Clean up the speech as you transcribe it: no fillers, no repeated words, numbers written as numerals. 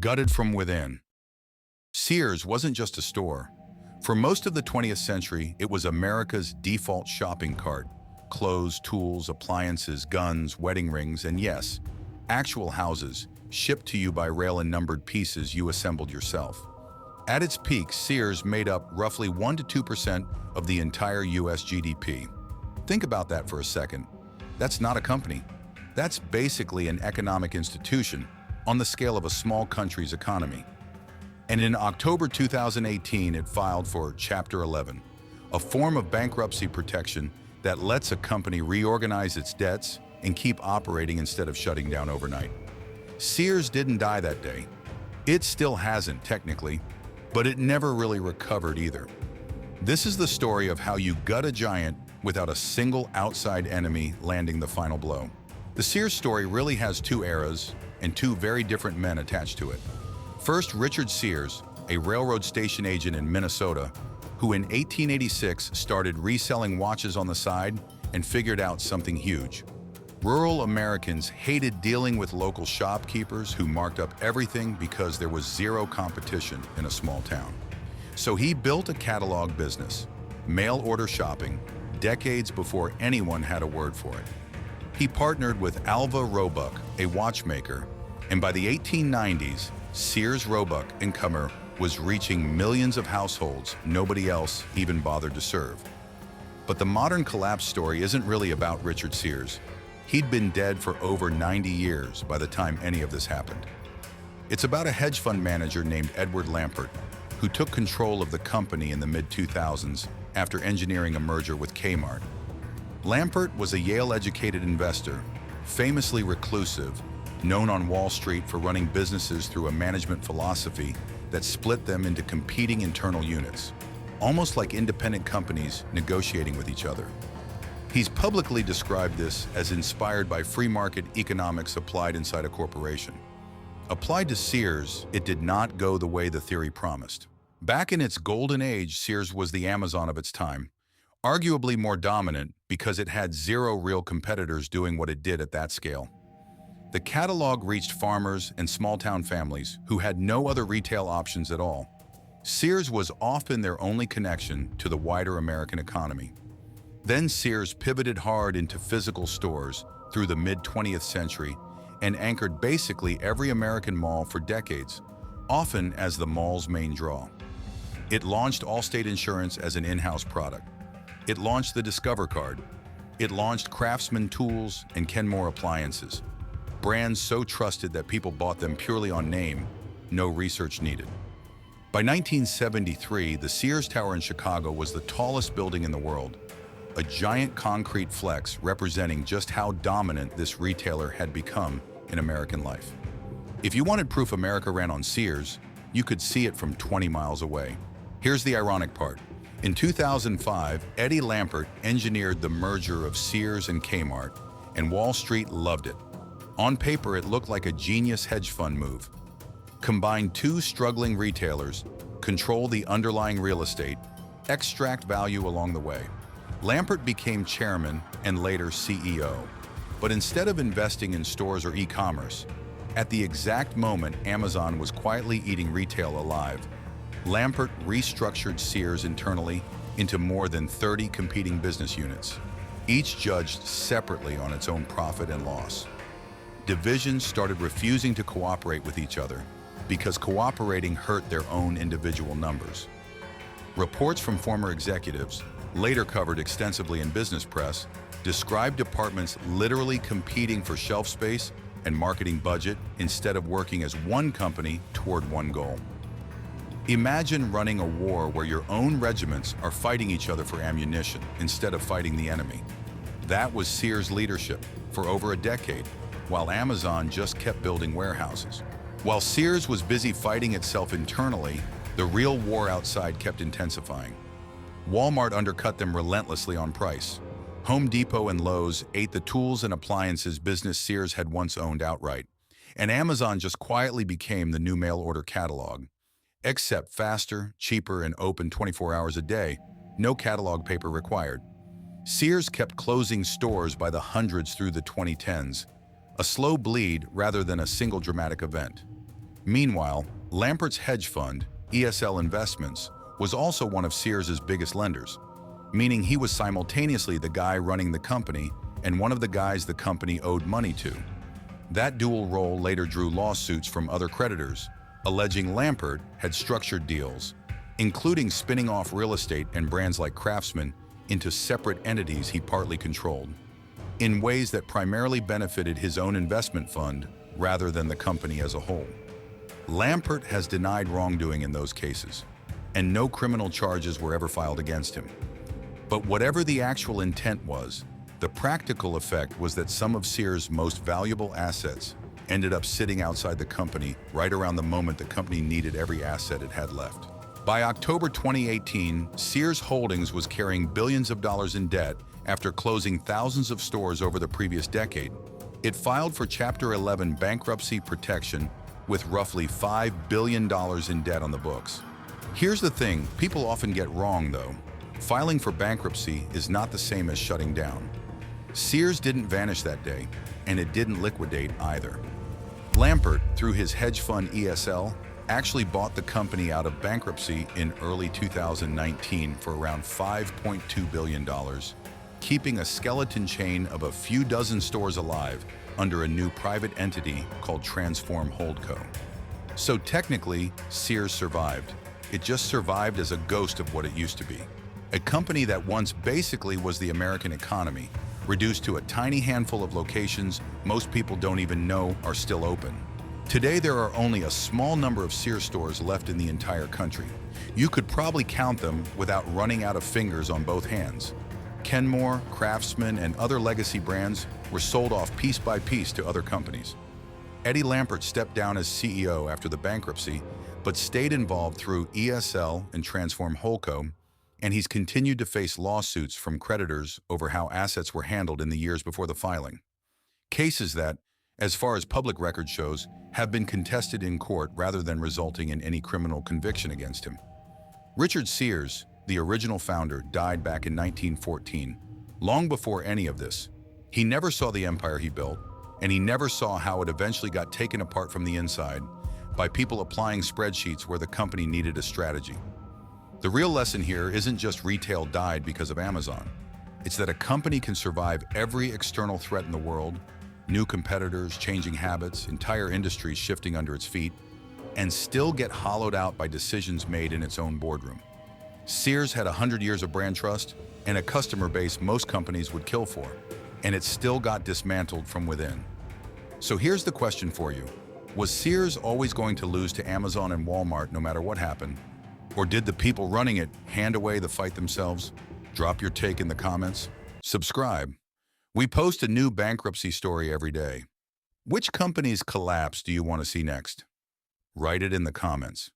Gutted from within. Sears wasn't just a store. For most of the 20th century, it was America's default shopping cart. Clothes, tools, appliances, guns, wedding rings, and yes, actual houses, shipped to you by rail in numbered pieces you assembled yourself. At its peak, Sears made up roughly 1 to 2% of the entire US GDP. Think about that for a second. That's not a company. That's basically an economic institution on the scale of a small country's economy. And in October 2018, it filed for Chapter 11, a form of bankruptcy protection that lets a company reorganize its debts and keep operating instead of shutting down overnight. Sears didn't die that day. It still hasn't, technically, but it never really recovered either. This is the story of how you gut a giant without a single outside enemy landing the final blow. The Sears story really has two eras and two very different men attached to it. First, Richard Sears, a railroad station agent in Minnesota, who in 1886 started reselling watches on the side and figured out something huge. Rural Americans hated dealing with local shopkeepers who marked up everything because there was zero competition in a small town. So he built a catalog business, mail order shopping, decades before anyone had a word for it. He partnered with Alva Roebuck, a watchmaker, and by the 1890s, Sears Roebuck and Comer was reaching millions of households nobody else even bothered to serve. But the modern collapse story isn't really about Richard Sears. He'd been dead for over 90 years by the time any of this happened. It's about a hedge fund manager named Edward Lampert, who took control of the company in the mid-2000s after engineering a merger with Kmart. Lampert was a Yale-educated investor, famously reclusive, known on Wall Street for running businesses through a management philosophy that split them into competing internal units, almost like independent companies negotiating with each other. He's publicly described this as inspired by free market economics applied inside a corporation. Applied to Sears, it did not go the way the theory promised. Back in its golden age, Sears was the Amazon of its time, arguably more dominant because it had zero real competitors doing what it did at that scale. The catalog reached farmers and small-town families who had no other retail options at all. Sears was often their only connection to the wider American economy. Then Sears pivoted hard into physical stores through the mid-20th century and anchored basically every American mall for decades, often as the mall's main draw. It launched Allstate Insurance as an in-house product. It launched the Discover Card. It launched Craftsman tools and Kenmore appliances, brands so trusted that people bought them purely on name, no research needed. By 1973, the Sears Tower in Chicago was the tallest building in the world, a giant concrete flex representing just how dominant this retailer had become in American life. If you wanted proof America ran on Sears, you could see it from 20 miles away. Here's the ironic part. In 2005, Eddie Lampert engineered the merger of Sears and Kmart, and Wall Street loved it. On paper, it looked like a genius hedge fund move. Combine two struggling retailers, control the underlying real estate, extract value along the way. Lampert became chairman and later CEO. But instead of investing in stores or e-commerce, at the exact moment Amazon was quietly eating retail alive, Lampert restructured Sears internally into more than 30 competing business units, each judged separately on its own profit and loss. Divisions started refusing to cooperate with each other because cooperating hurt their own individual numbers. Reports from former executives, later covered extensively in business press, described departments literally competing for shelf space and marketing budget instead of working as one company toward one goal. Imagine running a war where your own regiments are fighting each other for ammunition instead of fighting the enemy. That was Sears' leadership for over a decade, while Amazon just kept building warehouses. While Sears was busy fighting itself internally, the real war outside kept intensifying. Walmart undercut them relentlessly on price. Home Depot and Lowe's ate the tools and appliances business Sears had once owned outright. And Amazon just quietly became the new mail order catalog. Except faster, cheaper, and open 24 hours a day, no catalog paper required. Sears kept closing stores by the hundreds through the 2010s, a slow bleed rather than a single dramatic event. Meanwhile, Lampert's hedge fund, ESL Investments, was also one of Sears's biggest lenders, meaning he was simultaneously the guy running the company and one of the guys the company owed money to. That dual role later drew lawsuits from other creditors, alleging Lampert had structured deals, including spinning off real estate and brands like Craftsman into separate entities he partly controlled, in ways that primarily benefited his own investment fund rather than the company as a whole. Lampert has denied wrongdoing in those cases, and no criminal charges were ever filed against him. But whatever the actual intent was, the practical effect was that some of Sears' most valuable assets ended up sitting outside the company right around the moment the company needed every asset it had left. By October 2018, Sears Holdings was carrying billions of dollars in debt after closing thousands of stores over the previous decade. It filed for Chapter 11 bankruptcy protection with roughly $5 billion in debt on the books. Here's the thing people often get wrong, though. Filing for bankruptcy is not the same as shutting down. Sears didn't vanish that day, and it didn't liquidate either. Lampert, through his hedge fund ESL, actually bought the company out of bankruptcy in early 2019 for around $5.2 billion, keeping a skeleton chain of a few dozen stores alive under a new private entity called Transform Holdco. So technically, Sears survived. It just survived as a ghost of what it used to be. A company that once basically was the American economy, reduced to a tiny handful of locations most people don't even know are still open. Today, there are only a small number of Sears stores left in the entire country. You could probably count them without running out of fingers on both hands. Kenmore, Craftsman, and other legacy brands were sold off piece by piece to other companies. Eddie Lampert stepped down as CEO after the bankruptcy, but stayed involved through ESL and Transform Holdco, and he's continued to face lawsuits from creditors over how assets were handled in the years before the filing. Cases that, as far as public record shows, have been contested in court rather than resulting in any criminal conviction against him. Richard Sears, the original founder, died back in 1914, long before any of this. He never saw the empire he built, and he never saw how it eventually got taken apart from the inside by people applying spreadsheets where the company needed a strategy. The real lesson here isn't just retail died because of Amazon. It's that a company can survive every external threat in the world, new competitors, changing habits, entire industries shifting under its feet, and still get hollowed out by decisions made in its own boardroom. Sears had 100 years of brand trust and a customer base most companies would kill for, and it still got dismantled from within. So here's the question for you. Was Sears always going to lose to Amazon and Walmart no matter what happened? Or did the people running it hand away the fight themselves? Drop your take in the comments. Subscribe. We post a new bankruptcy story every day. Which company's collapse do you want to see next? Write it in the comments.